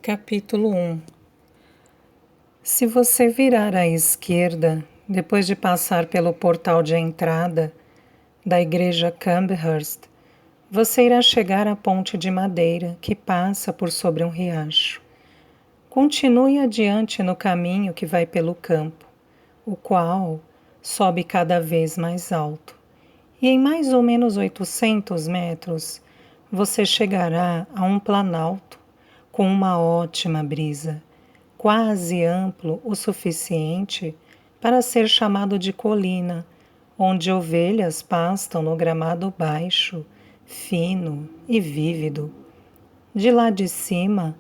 Capítulo 1. Se você virar à esquerda, depois de passar pelo portal de entrada da igreja Camberhurst, você irá chegar à ponte de madeira que passa por sobre um riacho. Continue adiante no caminho que vai pelo campo, o qual sobe cada vez mais alto. E em mais ou menos 800 metros, você chegará a um planalto com uma ótima brisa, quase amplo o suficiente para ser chamado de colina, onde ovelhas pastam no gramado baixo, fino e vívido. De lá de cima,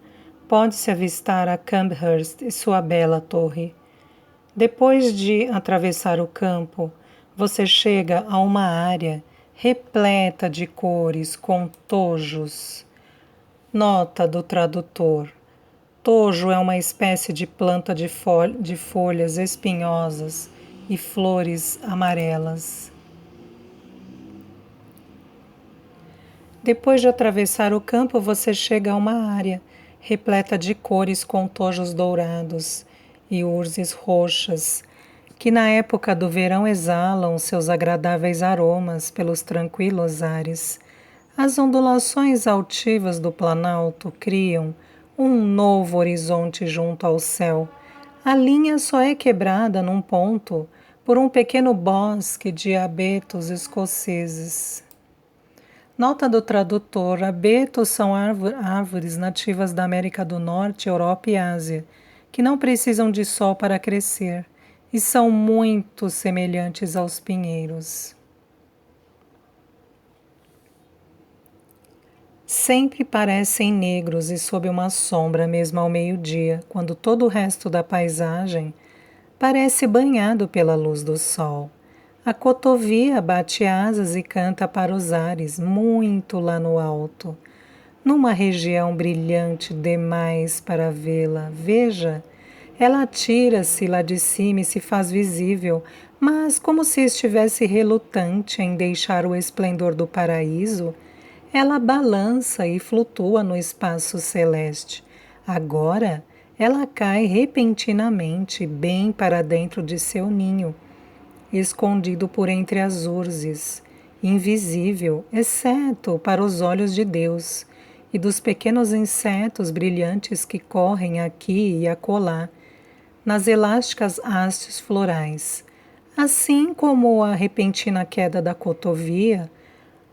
pode-se avistar a Camberhurst e sua bela torre. Depois de atravessar o campo, você chega a uma área repleta de cores com tojos. Nota do tradutor: tojo é uma espécie de planta de folhas espinhosas e flores amarelas. Depois de atravessar o campo, você chega a uma área repleta de cores com tojos dourados e urzes roxas, que na época do verão exalam seus agradáveis aromas pelos tranquilos ares. As ondulações altivas do Planalto criam um novo horizonte junto ao céu. A linha só é quebrada num ponto por um pequeno bosque de abetos escoceses. Nota do tradutor: abetos são árvores nativas da América do Norte, Europa e Ásia, que não precisam de sol para crescer e são muito semelhantes aos pinheiros. Sempre parecem negros e sob uma sombra mesmo ao meio-dia, quando todo o resto da paisagem parece banhado pela luz do sol. A cotovia bate asas e canta para os ares, muito lá no alto, numa região brilhante demais para vê-la. Veja, ela atira-se lá de cima e se faz visível, mas como se estivesse relutante em deixar o esplendor do paraíso, ela balança e flutua no espaço celeste. Agora, ela cai repentinamente bem para dentro de seu ninho, escondido por entre as urzes, invisível, exceto para os olhos de Deus e dos pequenos insetos brilhantes que correm aqui e acolá, nas elásticas hastes florais. Assim como a repentina queda da cotovia,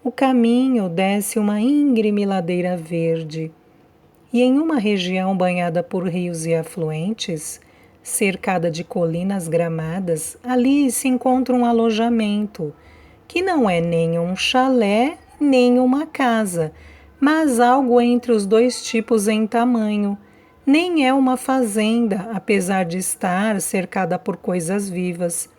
o caminho desce uma íngreme ladeira verde, e em uma região banhada por rios e afluentes, cercada de colinas gramadas, ali se encontra um alojamento, que não é nem um chalé nem uma casa, mas algo entre os dois tipos em tamanho. Nem é uma fazenda, apesar de estar cercada por coisas vivas.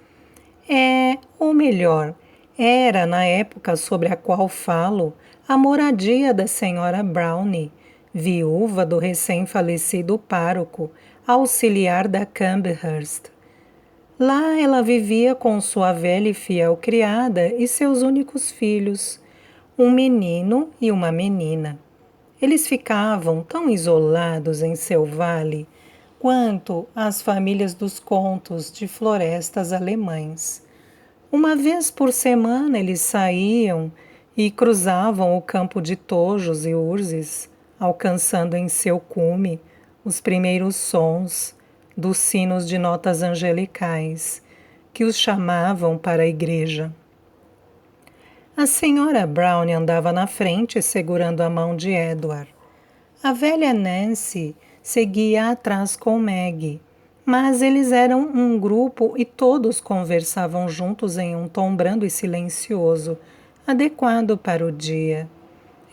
Ou melhor, era, na época sobre a qual falo, a moradia da senhora Brownie, viúva do recém-falecido pároco, auxiliar da Camberhurst. Lá ela vivia com sua velha e fiel criada e seus únicos filhos, um menino e uma menina. Eles ficavam tão isolados em seu vale quanto as famílias dos contos de florestas alemães. Uma vez por semana eles saíam e cruzavam o campo de tojos e urzes, alcançando em seu cume os primeiros sons dos sinos de notas angelicais, que os chamavam para a igreja. A senhora Brown andava na frente segurando a mão de Edward. A velha Nancy seguia atrás com Maggie, mas eles eram um grupo e todos conversavam juntos em um tom brando e silencioso, adequado para o dia.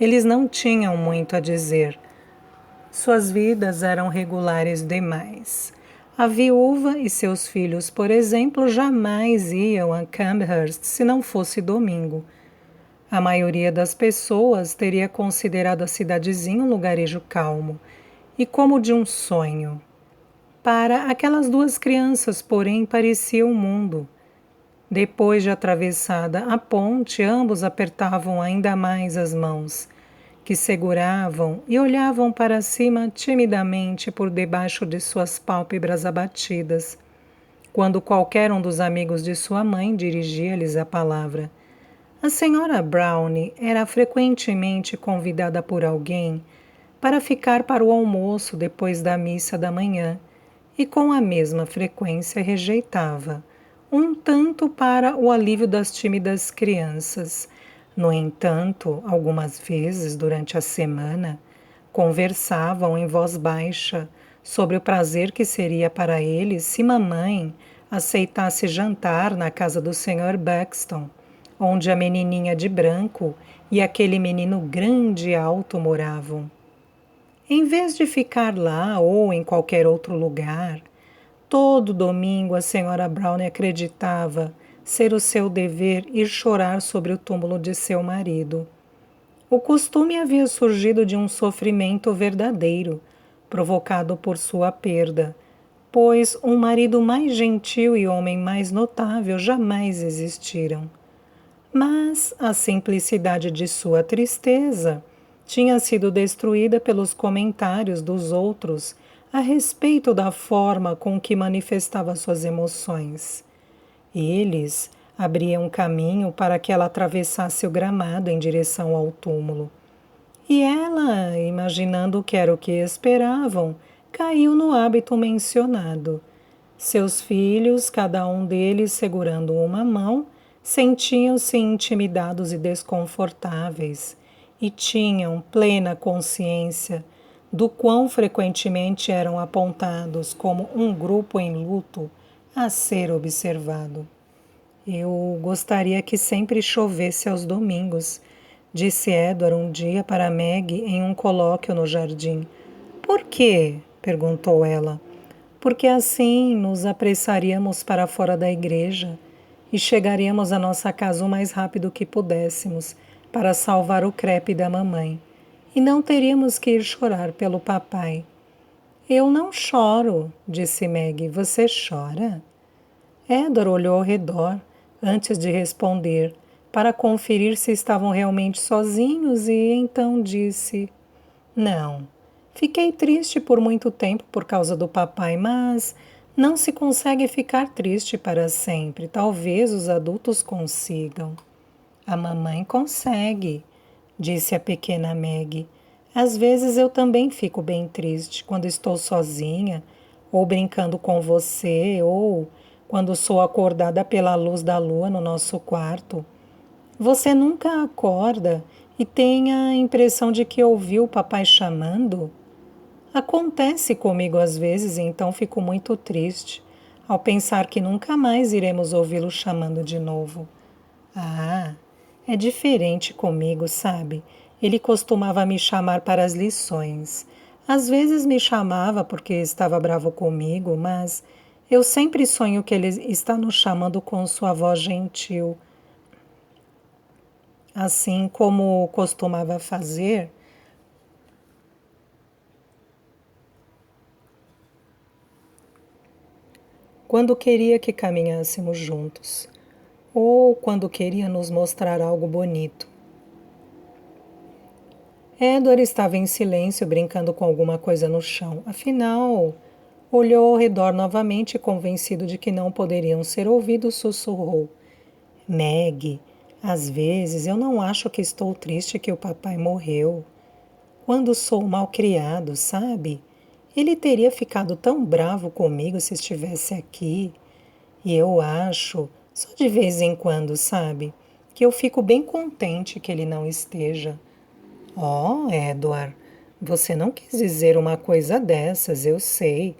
Eles não tinham muito a dizer. Suas vidas eram regulares demais. A viúva e seus filhos, por exemplo, jamais iam a Camberhurst se não fosse domingo. A maioria das pessoas teria considerado a cidadezinha um lugarejo calmo e como de um sonho. Para aquelas duas crianças, porém, parecia um mundo. Depois de atravessada a ponte, ambos apertavam ainda mais as mãos, que seguravam e olhavam para cima timidamente por debaixo de suas pálpebras abatidas, quando qualquer um dos amigos de sua mãe dirigia-lhes a palavra. A senhora Browne era frequentemente convidada por alguém para ficar para o almoço depois da missa da manhã, e com a mesma frequência rejeitava, um tanto para o alívio das tímidas crianças. No entanto, algumas vezes durante a semana, conversavam em voz baixa sobre o prazer que seria para eles se mamãe aceitasse jantar na casa do Sr. Buxton, onde a menininha de branco e aquele menino grande e alto moravam. Em vez de ficar lá ou em qualquer outro lugar, todo domingo a senhora Brown acreditava ser o seu dever ir chorar sobre o túmulo de seu marido. O costume havia surgido de um sofrimento verdadeiro, provocado por sua perda, pois um marido mais gentil e homem mais notável jamais existiram. Mas a simplicidade de sua tristeza tinha sido destruída pelos comentários dos outros a respeito da forma com que manifestava suas emoções. Eles abriam caminho para que ela atravessasse o gramado em direção ao túmulo. E ela, imaginando que era o que esperavam, caiu no hábito mencionado. Seus filhos, cada um deles segurando uma mão, sentiam-se intimidados e desconfortáveis, e tinham plena consciência do quão frequentemente eram apontados como um grupo em luto a ser observado. Eu gostaria que sempre chovesse aos domingos, disse Edward um dia para Meg em um colóquio no jardim. Por quê? Perguntou ela. Porque assim nos apressaríamos para fora da igreja e chegaríamos à nossa casa o mais rápido que pudéssemos para salvar o crepe da mamãe. E não teríamos que ir chorar pelo papai. Eu não choro, disse Meg. Você chora? Edward olhou ao redor antes de responder, para conferir se estavam realmente sozinhos e então disse: Não. Fiquei triste por muito tempo por causa do papai, mas não se consegue ficar triste para sempre. Talvez os adultos consigam. A mamãe consegue, disse a pequena Meg. Às vezes eu também fico bem triste quando estou sozinha, ou brincando com você, ou quando sou acordada pela luz da lua no nosso quarto. Você nunca acorda e tem a impressão de que ouviu o papai chamando? Acontece comigo às vezes e então fico muito triste ao pensar que nunca mais iremos ouvi-lo chamando de novo. Ah, é diferente comigo, sabe? Ele costumava me chamar para as lições. Às vezes me chamava porque estava bravo comigo, mas eu sempre sonho que ele está nos chamando com sua voz gentil, assim como costumava fazer quando queria que caminhássemos juntos, ou quando queria nos mostrar algo bonito. Edward estava em silêncio, brincando com alguma coisa no chão. Afinal, olhou ao redor novamente, convencido de que não poderiam ser ouvidos, sussurrou. Meg, às vezes eu não acho que estou triste que o papai morreu. Quando sou malcriado, sabe? Ele teria ficado tão bravo comigo se estivesse aqui. E eu acho, só de vez em quando, sabe, que eu fico bem contente que ele não esteja. Oh, Edward, você não quis dizer uma coisa dessas, eu sei.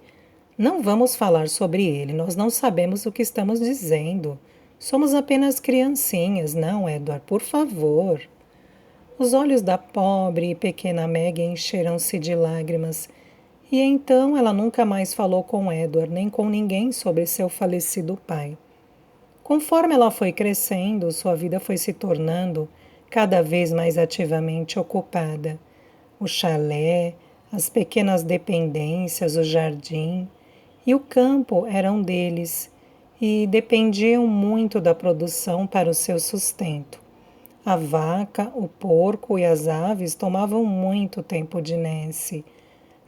Não vamos falar sobre ele, nós não sabemos o que estamos dizendo. Somos apenas criancinhas, não, Edward, por favor. Os olhos da pobre e pequena Meg encheram-se de lágrimas, e então ela nunca mais falou com Edward nem com ninguém sobre seu falecido pai. Conforme ela foi crescendo, sua vida foi se tornando cada vez mais ativamente ocupada. O chalé, as pequenas dependências, o jardim e o campo eram deles e dependiam muito da produção para o seu sustento. A vaca, o porco e as aves tomavam muito tempo de Nancy.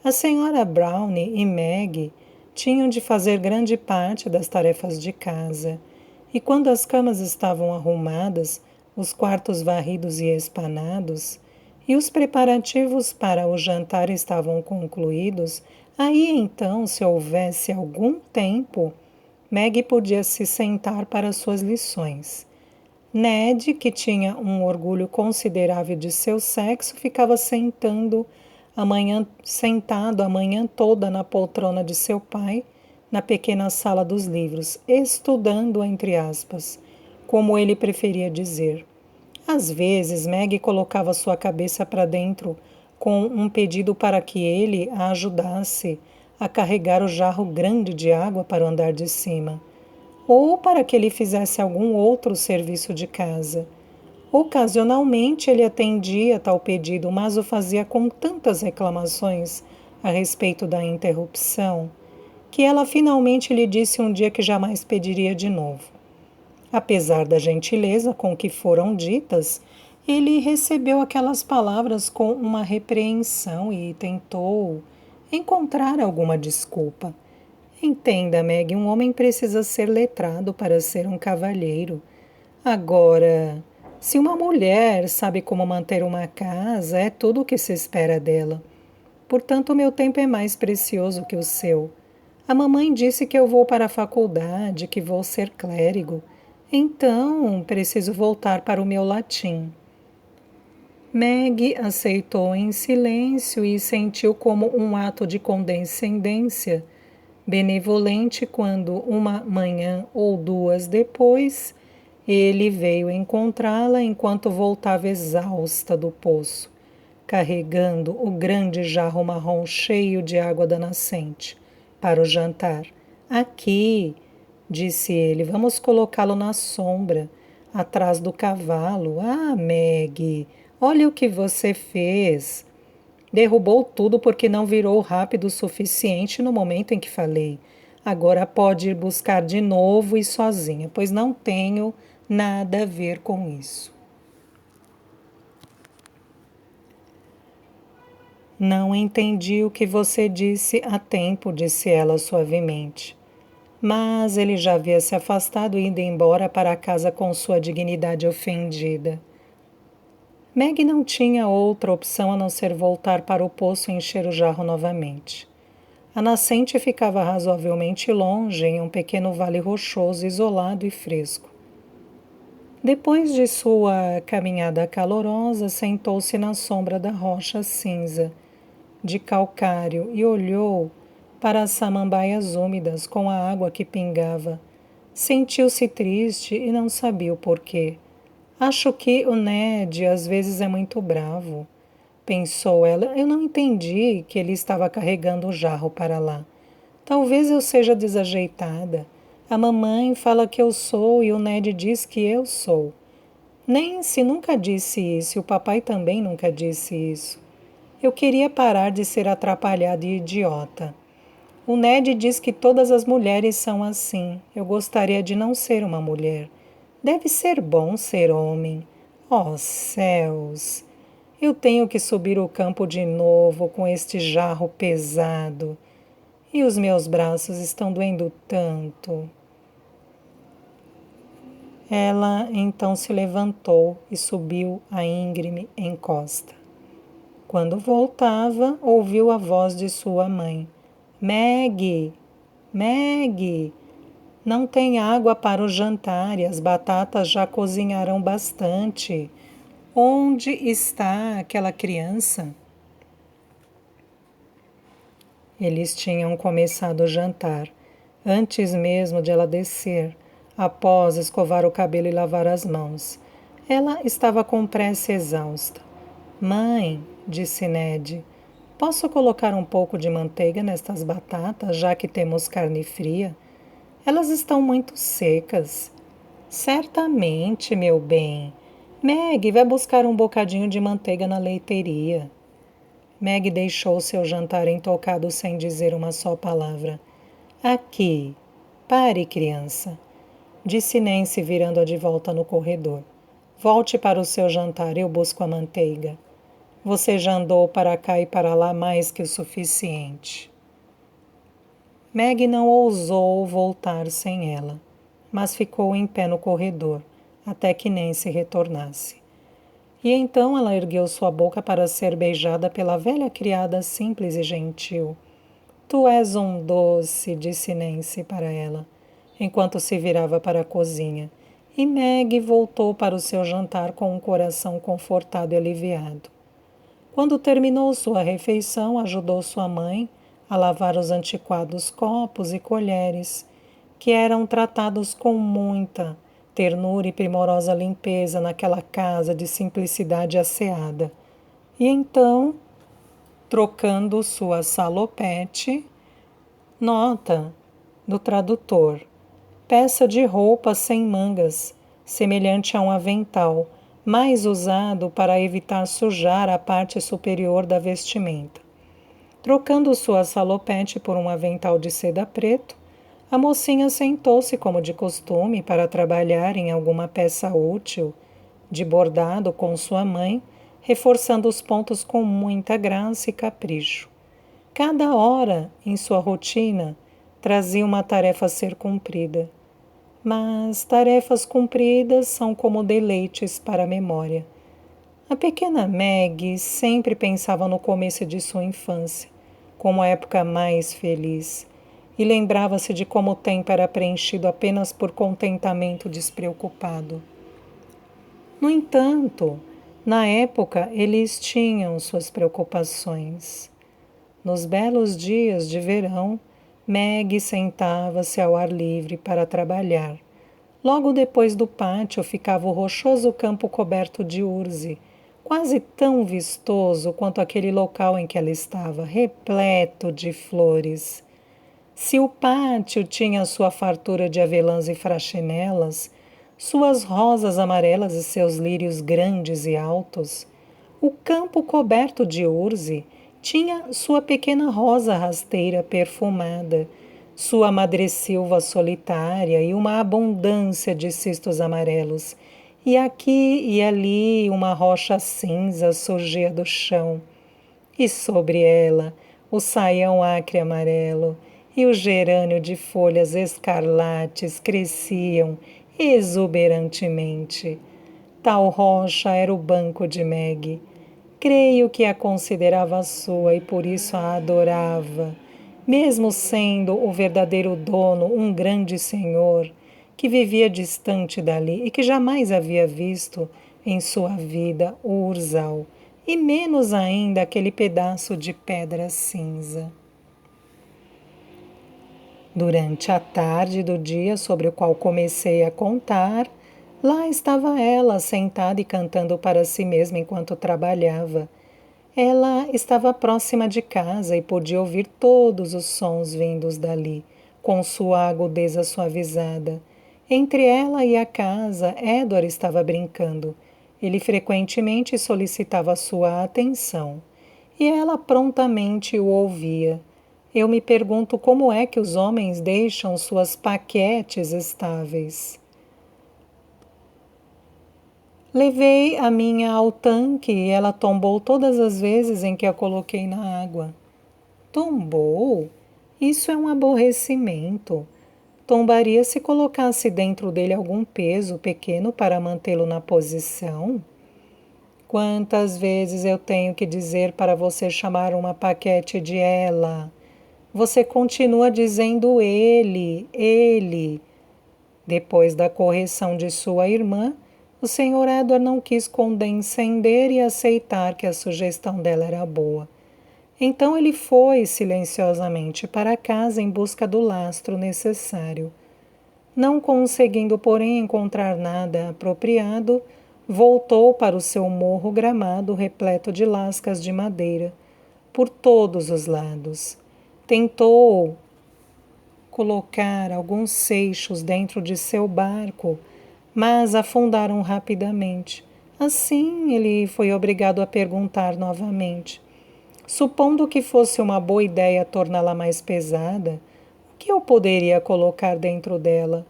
A senhora Brownie e Maggie tinham de fazer grande parte das tarefas de casa, e quando as camas estavam arrumadas, os quartos varridos e espanados, e os preparativos para o jantar estavam concluídos, aí então, se houvesse algum tempo, Maggie podia se sentar para suas lições. Ned, que tinha um orgulho considerável de seu sexo, ficava sentado a manhã toda na poltrona de seu pai, na pequena sala dos livros, estudando entre aspas, como ele preferia dizer. Às vezes, Meg colocava sua cabeça para dentro com um pedido para que ele a ajudasse a carregar o jarro grande de água para o andar de cima, ou para que ele fizesse algum outro serviço de casa. Ocasionalmente ele atendia a tal pedido, mas o fazia com tantas reclamações a respeito da interrupção, que ela finalmente lhe disse um dia que jamais pediria de novo. Apesar da gentileza com que foram ditas, ele recebeu aquelas palavras com uma repreensão e tentou encontrar alguma desculpa. Entenda, Meg, um homem precisa ser letrado para ser um cavalheiro. Agora, se uma mulher sabe como manter uma casa, é tudo o que se espera dela. Portanto, o meu tempo é mais precioso que o seu. A mamãe disse que eu vou para a faculdade, que vou ser clérigo. Então, preciso voltar para o meu latim. Meg aceitou em silêncio e sentiu como um ato de condescendência benevolente quando, uma manhã ou duas depois, ele veio encontrá-la enquanto voltava exausta do poço, carregando o grande jarro marrom cheio de água da nascente para o jantar. Aqui, disse ele, vamos colocá-lo na sombra, atrás do cavalo. Ah, Meg, olha o que você fez. Derrubou tudo porque não virou rápido o suficiente no momento em que falei. Agora pode ir buscar de novo e sozinha, pois não tenho nada a ver com isso. Não entendi o que você disse a tempo, disse ela suavemente. Mas ele já havia se afastado e ido embora para casa com sua dignidade ofendida. Meg não tinha outra opção a não ser voltar para o poço e encher o jarro novamente. A nascente ficava razoavelmente longe, em um pequeno vale rochoso, isolado e fresco. Depois de sua caminhada calorosa, sentou-se na sombra da rocha cinza, de calcário, e olhou para as samambaias úmidas com a água que pingava. Sentiu-se triste e não sabia o porquê. Acho que o Ned às vezes é muito bravo, pensou ela. Eu não entendi que ele estava carregando o jarro para lá. Talvez eu seja desajeitada. A mamãe fala que eu sou e o Ned diz que eu sou. Nancy nunca disse isso e o papai também nunca disse isso. Eu queria parar de ser atrapalhada e idiota. O Ned diz que todas as mulheres são assim. Eu gostaria de não ser uma mulher. Deve ser bom ser homem. Oh, céus! Eu tenho que subir o campo de novo com este jarro pesado. E os meus braços estão doendo tanto. Ela então se levantou e subiu a íngreme encosta. Quando voltava, ouviu a voz de sua mãe. Meg! Meg! Não tem água para o jantar e as batatas já cozinharão bastante. Onde está aquela criança? Eles tinham começado o jantar, antes mesmo de ela descer, após escovar o cabelo e lavar as mãos. Ela estava com pressa e exausta. Mãe, disse Ned, posso colocar um pouco de manteiga nestas batatas, já que temos carne fria? Elas estão muito secas. Certamente, meu bem. Meg, vai buscar um bocadinho de manteiga na leiteria. Meg deixou seu jantar intocado sem dizer uma só palavra. Aqui. Pare, criança, disse Nancy virando-a de volta no corredor. Volte para o seu jantar, eu busco a manteiga. Você já andou para cá e para lá mais que o suficiente. Meg não ousou voltar sem ela, mas ficou em pé no corredor, até que Nancy retornasse. E então ela ergueu sua boca para ser beijada pela velha criada simples e gentil. Tu és um doce, disse Nancy para ela, enquanto se virava para a cozinha, e Meg voltou para o seu jantar com um coração confortado e aliviado. Quando terminou sua refeição, ajudou sua mãe a lavar os antiquados copos e colheres, que eram tratados com muita ternura e primorosa limpeza naquela casa de simplicidade asseada. E então, trocando sua salopete, nota do tradutor, peça de roupa sem mangas, semelhante a um avental, mais usado para evitar sujar a parte superior da vestimenta. Trocando sua salopete por um avental de seda preto, a mocinha sentou-se como de costume para trabalhar em alguma peça útil, de bordado com sua mãe, reforçando os pontos com muita graça e capricho. Cada hora, em sua rotina, trazia uma tarefa a ser cumprida. Mas tarefas cumpridas são como deleites para a memória. A pequena Meg sempre pensava no começo de sua infância, como a época mais feliz, e lembrava-se de como o tempo era preenchido apenas por contentamento despreocupado. No entanto, na época eles tinham suas preocupações. Nos belos dias de verão, Meg sentava-se ao ar livre para trabalhar. Logo depois do pátio ficava o rochoso campo coberto de urze, quase tão vistoso quanto aquele local em que ela estava, repleto de flores. Se o pátio tinha sua fartura de avelãs e fraxinelas, suas rosas amarelas e seus lírios grandes e altos, o campo coberto de urze tinha sua pequena rosa rasteira perfumada, sua madressilva solitária e uma abundância de cistos amarelos, e aqui e ali uma rocha cinza surgia do chão. E sobre ela, o saião acre amarelo e o gerânio de folhas escarlates cresciam exuberantemente. Tal rocha era o banco de Meg. Creio que a considerava sua e por isso a adorava, mesmo sendo o verdadeiro dono um grande senhor que vivia distante dali e que jamais havia visto em sua vida o urzal, e menos ainda aquele pedaço de pedra cinza. Durante a tarde do dia sobre o qual comecei a contar, lá estava ela, sentada e cantando para si mesma enquanto trabalhava. Ela estava próxima de casa e podia ouvir todos os sons vindos dali, com sua agudeza suavizada. Entre ela e a casa, Edward estava brincando. Ele frequentemente solicitava sua atenção, e ela prontamente o ouvia. Eu me pergunto como é que os homens deixam suas paquetes estáveis. Levei a minha ao tanque e ela tombou todas as vezes em que a coloquei na água. Tombou? Isso é um aborrecimento. Tombaria se colocasse dentro dele algum peso pequeno para mantê-lo na posição? Quantas vezes eu tenho que dizer para você chamar uma paquete de ela? Você continua dizendo ele. Depois da correção de sua irmã, o Sr. Edward não quis condescender e aceitar que a sugestão dela era boa. Então ele foi silenciosamente para casa em busca do lastro necessário. Não conseguindo, porém, encontrar nada apropriado, voltou para o seu morro gramado repleto de lascas de madeira, por todos os lados. Tentou colocar alguns seixos dentro de seu barco, mas afundaram rapidamente. Assim, ele foi obrigado a perguntar novamente. Supondo que fosse uma boa ideia torná-la mais pesada, o que eu poderia colocar dentro dela?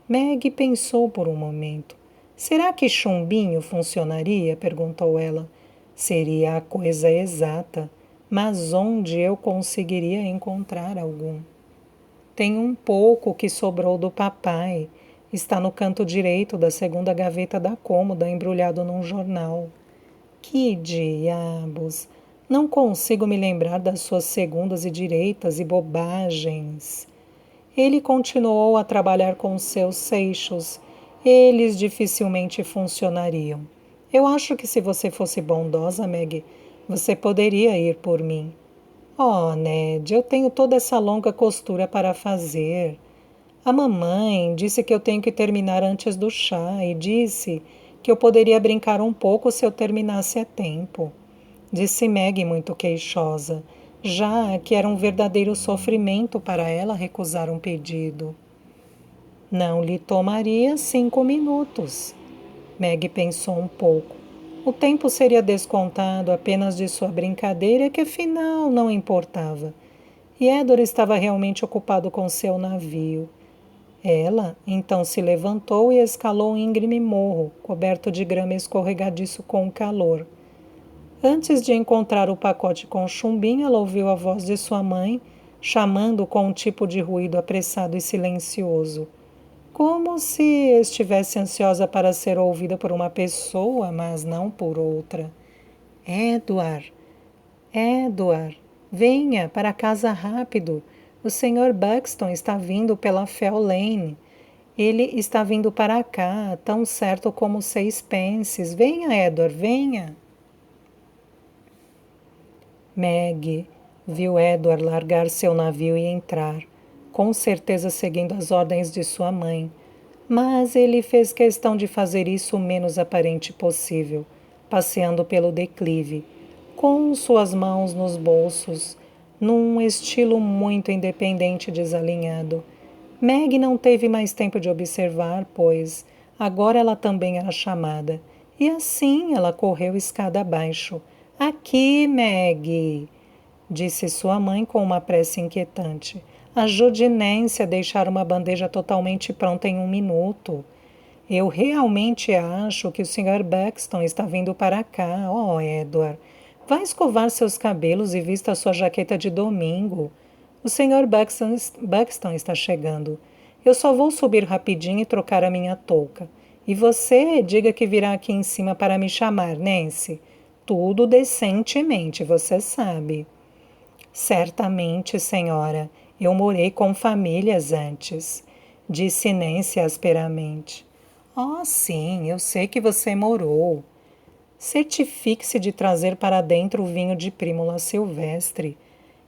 Meg pensou por um momento. Será que chumbinho funcionaria? Perguntou ela. Seria a coisa exata, mas onde eu conseguiria encontrar algum? Tem um pouco que sobrou do papai. Está no canto direito da segunda gaveta da cômoda, embrulhado num jornal. Que diabos! Não consigo me lembrar das suas segundas e direitas e bobagens. Ele continuou a trabalhar com seus seixos. Eles dificilmente funcionariam. Eu acho que se você fosse bondosa, Meg, você poderia ir por mim. Oh, Ned, eu tenho toda essa longa costura para fazer. A mamãe disse que eu tenho que terminar antes do chá e disse que eu poderia brincar um pouco se eu terminasse a tempo. Disse Meg muito queixosa, já que era um verdadeiro sofrimento para ela recusar um pedido. Não lhe tomaria 5 minutos. Meg pensou um pouco. O tempo seria descontado apenas de sua brincadeira, que afinal não importava. E Edward estava realmente ocupado com seu navio. Ela então se levantou e escalou um íngreme morro, coberto de grama escorregadiço com o calor. Antes de encontrar o pacote com chumbinho, ela ouviu a voz de sua mãe, chamando com um tipo de ruído apressado e silencioso, como se estivesse ansiosa para ser ouvida por uma pessoa, mas não por outra. Edward, Edward, venha para casa rápido. O Sr. Buxton está vindo pela Fell Lane. Ele está vindo para cá, tão certo como 6 pences. Venha, Edward, venha. Meg viu Edward largar seu navio e entrar, com certeza seguindo as ordens de sua mãe. Mas ele fez questão de fazer isso o menos aparente possível, passeando pelo declive, com suas mãos nos bolsos, num estilo muito independente e desalinhado. Meg não teve mais tempo de observar, pois agora ela também era chamada. E assim ela correu escada abaixo. Aqui, Meg, disse sua mãe com uma pressa inquietante. Ajude Nancy a deixar uma bandeja totalmente pronta em 1 minuto. Eu realmente acho que o Sr. Buxton está vindo para cá. Oh, Edward, vá escovar seus cabelos e vista sua jaqueta de domingo. O Sr. Buxton está chegando. Eu só vou subir rapidinho e trocar a minha touca. E você diga que virá aqui em cima para me chamar, Nancy. Tudo decentemente, você sabe. Certamente, senhora. Eu morei com famílias antes, disse Nancy asperamente. Oh, sim, eu sei que você morou. Certifique-se de trazer para dentro o vinho de Prímula Silvestre.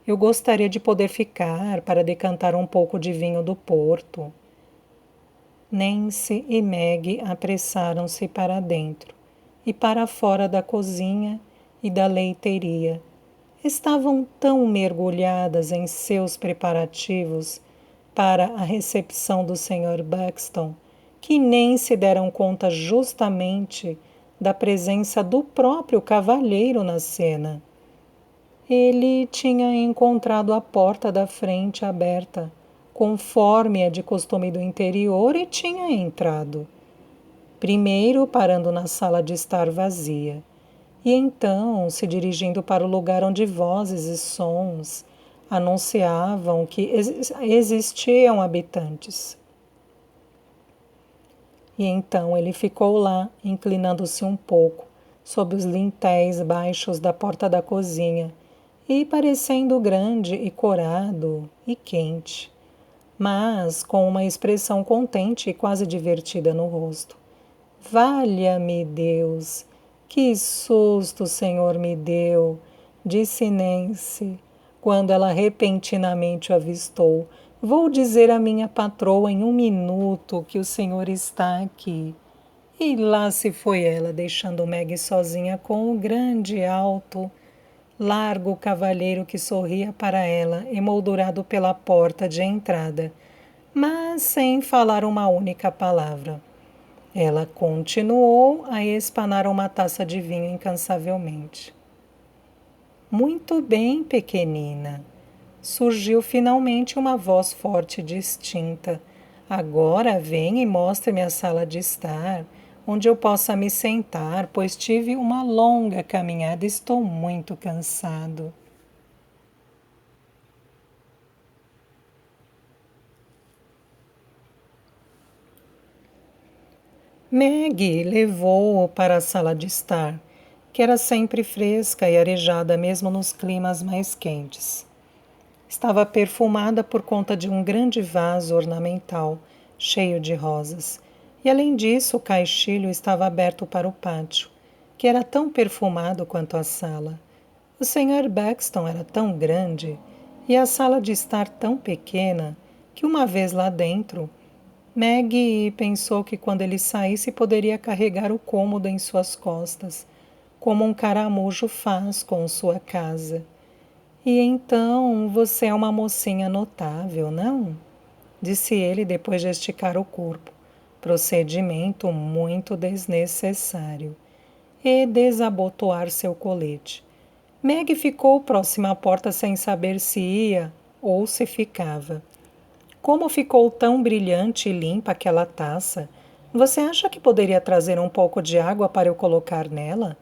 Eu gostaria de poder ficar para decantar um pouco de vinho do Porto. Nancy e Meg apressaram-se para dentro e para fora da cozinha e da leiteria. Estavam tão mergulhadas em seus preparativos para a recepção do Sr. Buxton que nem se deram conta justamente da presença do próprio cavalheiro na cena. Ele tinha encontrado a porta da frente aberta, conforme é de costume do interior, e tinha entrado. Primeiro parando na sala de estar vazia, e então se dirigindo para o lugar onde vozes e sons anunciavam que existiam habitantes. E então ele ficou lá, inclinando-se um pouco, sob os lintéis baixos da porta da cozinha, e parecendo grande e corado e quente, mas com uma expressão contente e quase divertida no rosto. Valha-me Deus! Que susto o Senhor me deu! Disse Nancy, quando ela repentinamente o avistou. Vou dizer à minha patroa em 1 minuto que o senhor está aqui. E lá se foi ela, deixando Meg sozinha com o grande, alto, largo cavalheiro que sorria para ela, emoldurado pela porta de entrada, mas sem falar uma única palavra. Ela continuou a espanar uma taça de vinho incansavelmente. Muito bem, pequenina. Surgiu finalmente uma voz forte e distinta. Agora venha e mostre-me a sala de estar. onde eu possa me sentar, pois tive uma longa caminhada e estou muito cansado. Maggie levou-o para a sala de estar, que era sempre fresca e arejada mesmo nos climas mais quentes. Estava perfumada por conta de um grande vaso ornamental, cheio de rosas. E além disso, o caixilho estava aberto para o pátio, que era tão perfumado quanto a sala. O Sr. Buxton era tão grande e a sala de estar tão pequena que, uma vez lá dentro, Maggie pensou que quando ele saísse poderia carregar o cômodo em suas costas, como um caramujo faz com sua casa. E então você é uma mocinha notável, não? Disse ele depois de esticar o corpo, procedimento muito desnecessário, e desabotoar seu colete. Meg ficou próxima à porta sem saber se ia ou se ficava. Como ficou tão brilhante e limpa aquela taça? Você acha que poderia trazer um pouco de água para eu colocar nela?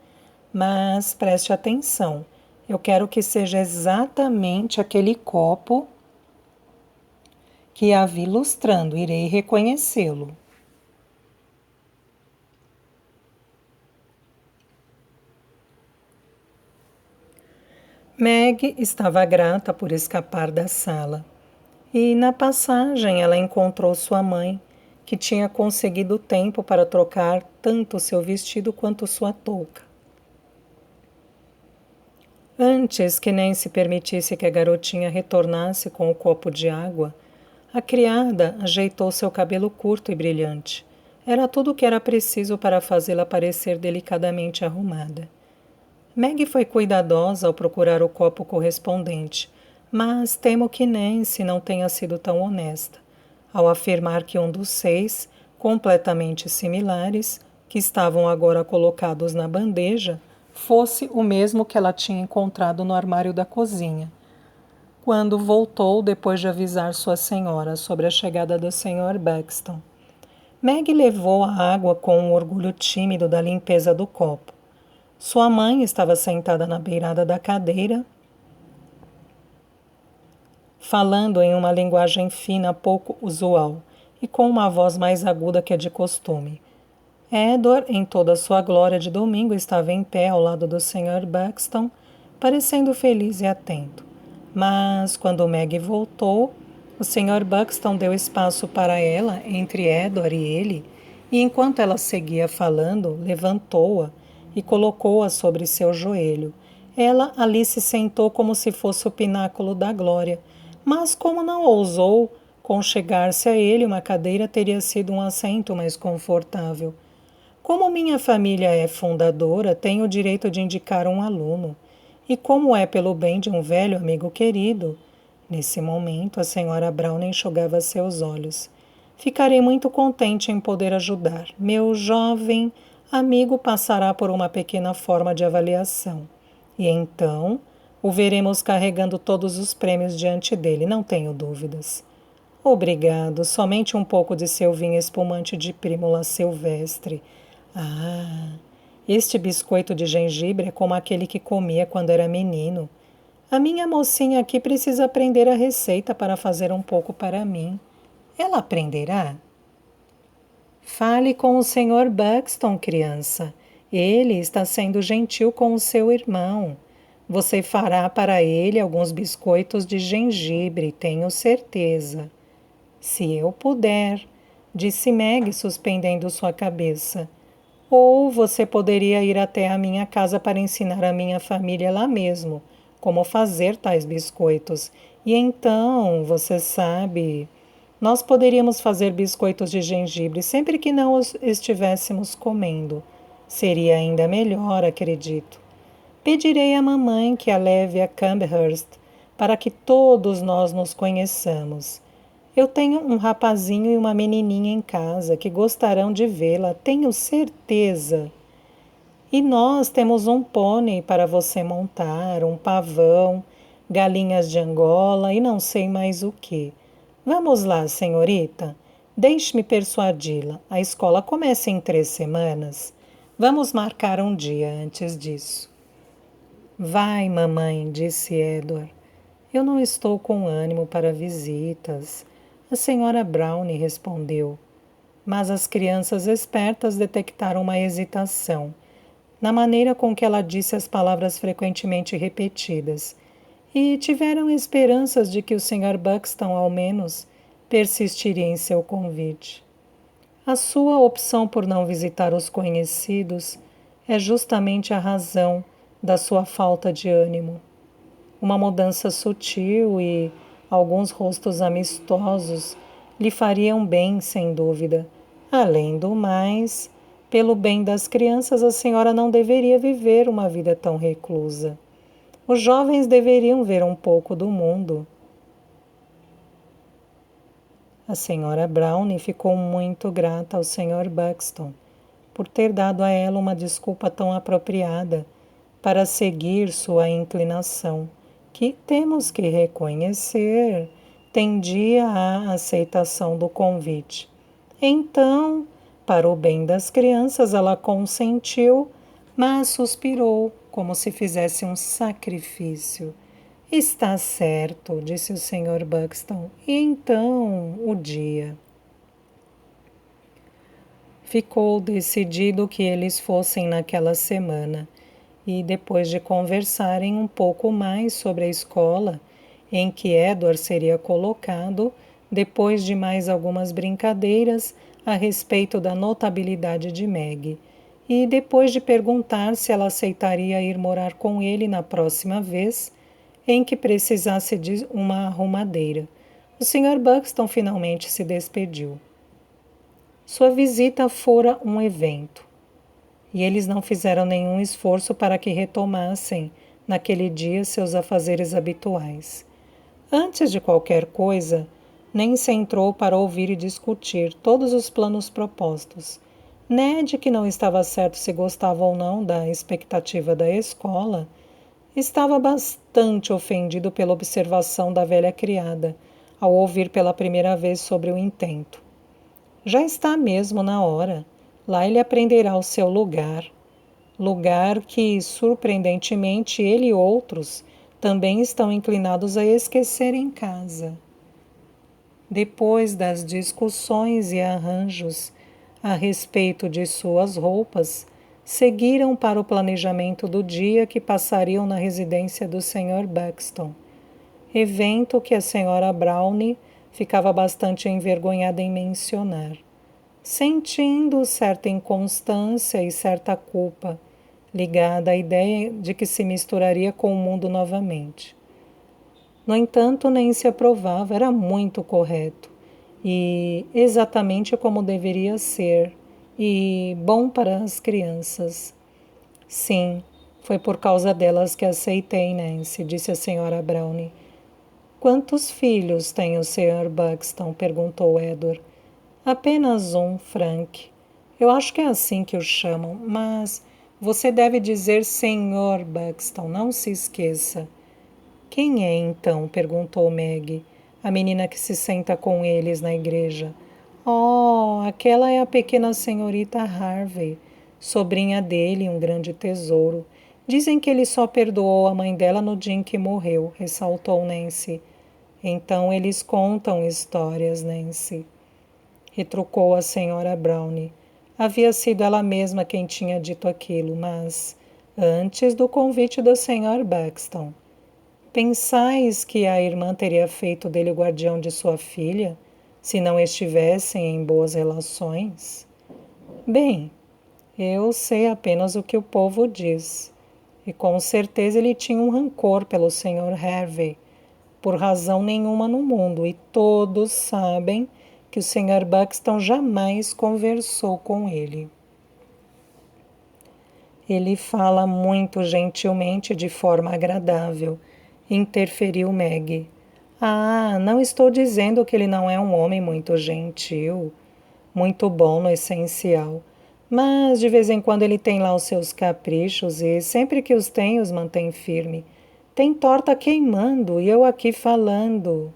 Mas preste atenção. Eu quero que seja exatamente aquele copo que a vi lustrando. Irei reconhecê-lo. Meg estava grata por escapar da sala. E na passagem ela encontrou sua mãe, que tinha conseguido tempo para trocar tanto seu vestido quanto sua touca. Antes que Nancy permitisse que a garotinha retornasse com o copo de água, a criada ajeitou seu cabelo curto e brilhante. Era tudo o que era preciso para fazê-la parecer delicadamente arrumada. Maggie foi cuidadosa ao procurar o copo correspondente, mas temo que Nancy não tenha sido tão honesta, ao afirmar que um dos 6, completamente similares, que estavam agora colocados na bandeja, fosse o mesmo que ela tinha encontrado no armário da cozinha, quando voltou depois de avisar sua senhora sobre a chegada do Sr. Buxton. Maggie levou a água com um orgulho tímido da limpeza do copo. Sua mãe estava sentada na beirada da cadeira, falando em uma linguagem fina pouco usual e com uma voz mais aguda que a de costume. Edward, em toda a sua glória de domingo, estava em pé ao lado do Sr. Buxton, parecendo feliz e atento. Mas, quando Maggie voltou, o Sr. Buxton deu espaço para ela entre Edward e ele, e enquanto ela seguia falando, levantou-a e colocou-a sobre seu joelho. Ela ali se sentou como se fosse o pináculo da glória, mas como não ousou conchegar-se a ele, uma cadeira teria sido um assento mais confortável. Como minha família é fundadora, tenho o direito de indicar um aluno. E como é pelo bem de um velho amigo querido, nesse momento a senhora Brown enxugava seus olhos. Ficarei muito contente em poder ajudar. Meu jovem amigo passará por uma pequena forma de avaliação. E então o veremos carregando todos os prêmios diante dele, não tenho dúvidas. Obrigado, somente um pouco de seu vinho espumante de Prímula Silvestre. Ah, este biscoito de gengibre é como aquele que comia quando era menino. A minha mocinha aqui precisa aprender a receita para fazer um pouco para mim. Ela aprenderá? Fale com o Sr. Buxton, criança. Ele está sendo gentil com o seu irmão. Você fará para ele alguns biscoitos de gengibre, tenho certeza. Se eu puder, disse Meg, suspendendo sua cabeça. Ou você poderia ir até a minha casa para ensinar a minha família lá mesmo como fazer tais biscoitos. E então, você sabe, nós poderíamos fazer biscoitos de gengibre sempre que não os estivéssemos comendo. Seria ainda melhor, acredito. Pedirei à mamãe que a leve a Camberhurst para que todos nós nos conheçamos. Eu tenho um rapazinho e uma menininha em casa que gostarão de vê-la, tenho certeza. E nós temos um pônei para você montar, um pavão, galinhas de Angola e não sei mais o que. Vamos lá, senhorita. Deixe-me persuadi-la. A escola começa em 3 semanas. Vamos marcar um dia antes disso. Vai, mamãe, disse Edward. Eu não estou com ânimo para visitas. A senhora Brownie respondeu. Mas as crianças espertas detectaram uma hesitação na maneira com que ela disse as palavras frequentemente repetidas e tiveram esperanças de que o Sr. Buxton, ao menos, persistiria em seu convite. A sua opção por não visitar os conhecidos é justamente a razão da sua falta de ânimo. Uma mudança sutil e alguns rostos amistosos lhe fariam bem, sem dúvida. Além do mais, pelo bem das crianças, a senhora não deveria viver uma vida tão reclusa. Os jovens deveriam ver um pouco do mundo. A senhora Brownie ficou muito grata ao Sr. Buxton por ter dado a ela uma desculpa tão apropriada para seguir sua inclinação, que temos que reconhecer tendia à aceitação do convite. Então, para o bem das crianças, ela consentiu, mas suspirou, como se fizesse um sacrifício. Está certo, disse o Sr. Buxton. E então, o dia. Ficou decidido que eles fossem naquela semana, e depois de conversarem um pouco mais sobre a escola em que Edward seria colocado, depois de mais algumas brincadeiras a respeito da notabilidade de Meg, e depois de perguntar se ela aceitaria ir morar com ele na próxima vez em que precisasse de uma arrumadeira, o Sr. Buxton finalmente se despediu. Sua visita fora um evento, e eles não fizeram nenhum esforço para que retomassem, naquele dia, seus afazeres habituais. Antes de qualquer coisa, nem se entrou para ouvir e discutir todos os planos propostos. Ned, que não estava certo se gostava ou não da expectativa da escola, estava bastante ofendido pela observação da velha criada, ao ouvir pela primeira vez sobre o intento. Já está mesmo na hora. Lá ele aprenderá o seu lugar. Lugar que, surpreendentemente, ele e outros também estão inclinados a esquecer em casa. Depois das discussões e arranjos a respeito de suas roupas, seguiram para o planejamento do dia que passariam na residência do Sr. Buxton, evento que a Sra. Brownie ficava bastante envergonhada em mencionar, sentindo certa inconstância e certa culpa, ligada à ideia de que se misturaria com o mundo novamente. No entanto, nem se aprovava, era muito correto, e exatamente como deveria ser, e bom para as crianças. Sim, foi por causa delas que aceitei, Nancy, disse a Sra. Brownie. Quantos filhos tem o Sr. Buxton? Perguntou Edward. Apenas um, Frank. Eu acho que é assim que o chamam, mas você deve dizer Sr. Buxton, não se esqueça. Quem é então? Perguntou Meg, a menina que se senta com eles na igreja. Oh, aquela é a pequena senhorita Harvey, sobrinha dele, um grande tesouro. Dizem que ele só perdoou a mãe dela no dia em que morreu, ressaltou Nancy. Então eles contam histórias, Nancy, retrucou a senhora Brownie. Havia sido ela mesma quem tinha dito aquilo, mas antes do convite do Sr. Buxton. Pensais que a irmã teria feito dele o guardião de sua filha, se não estivessem em boas relações? Bem, eu sei apenas o que o povo diz, e com certeza ele tinha um rancor pelo Sr. Harvey, por razão nenhuma no mundo, e todos sabem que o Sr. Buxton jamais conversou com ele. Ele fala muito gentilmente, de forma agradável, interferiu Meg. Ah, não estou dizendo que ele não é um homem muito gentil, muito bom no essencial, mas de vez em quando ele tem lá os seus caprichos e sempre que os tem, os mantém firme. Tem torta queimando e eu aqui falando.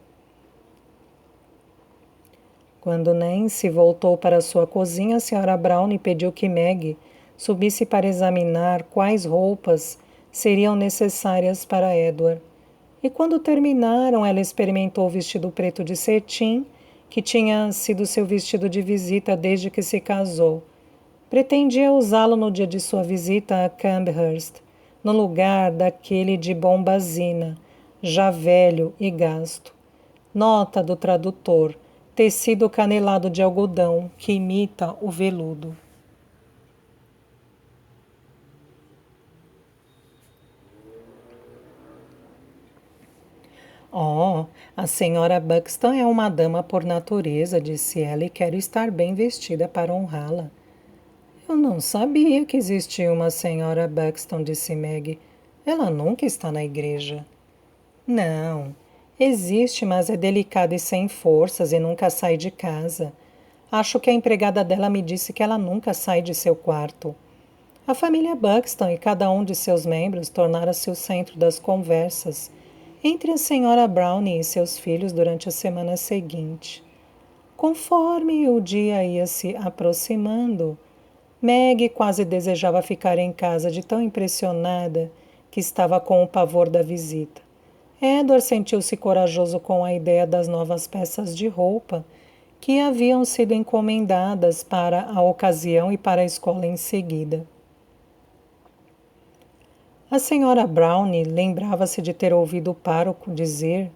Quando Nancy voltou para sua cozinha, a Sra. Brown pediu que Meg subisse para examinar quais roupas seriam necessárias para Edward. E quando terminaram, ela experimentou o vestido preto de cetim, que tinha sido seu vestido de visita desde que se casou. Pretendia usá-lo no dia de sua visita a Camberhurst, no lugar daquele de bombazina, já velho e gasto. Nota do tradutor: tecido canelado de algodão, que imita o veludo. Oh, a senhora Buxton é uma dama por natureza, disse ela, e quero estar bem vestida para honrá-la. Eu não sabia que existia uma senhora Buxton, disse Meg. Ela nunca está na igreja. Não, existe, mas é delicada e sem forças e nunca sai de casa. Acho que a empregada dela me disse que ela nunca sai de seu quarto. A família Buxton e cada um de seus membros tornaram-se o centro das conversas entre a senhora Brownie e seus filhos durante a semana seguinte. Conforme o dia ia se aproximando, Meg quase desejava ficar em casa de tão impressionada que estava com o pavor da visita. Edward sentiu-se corajoso com a ideia das novas peças de roupa que haviam sido encomendadas para a ocasião e para a escola em seguida. A senhora Brownie lembrava-se de ter ouvido o pároco dizer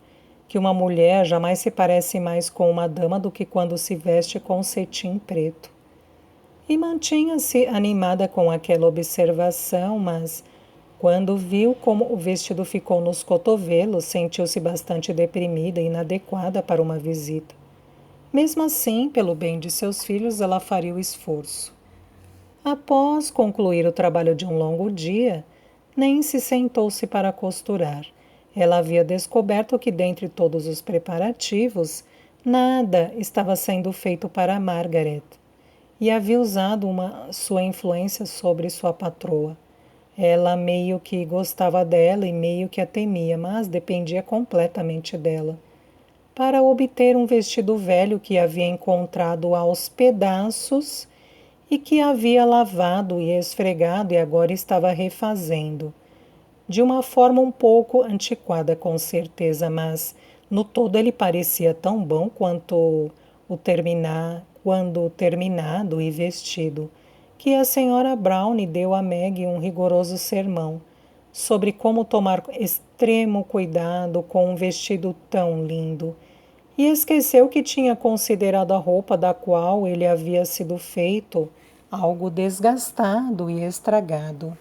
que uma mulher jamais se parece mais com uma dama do que quando se veste com cetim preto. E mantinha-se animada com aquela observação, mas, quando viu como o vestido ficou nos cotovelos, sentiu-se bastante deprimida e inadequada para uma visita. Mesmo assim, pelo bem de seus filhos, ela faria o esforço. Após concluir o trabalho de um longo dia, Nancy sentou-se para costurar. Ela havia descoberto que, dentre todos os preparativos, nada estava sendo feito para Margaret, e havia usado sua influência sobre sua patroa. Ela meio que gostava dela e meio que a temia, mas dependia completamente dela. Para obter um vestido velho que havia encontrado aos pedaços e que havia lavado e esfregado e agora estava refazendo. De uma forma um pouco antiquada, com certeza, mas no todo ele parecia tão bom quando terminado e vestido, que a senhora Brownie deu a Meg um rigoroso sermão sobre como tomar extremo cuidado com um vestido tão lindo, e esqueceu que tinha considerado a roupa da qual ele havia sido feito algo desgastado e estragado.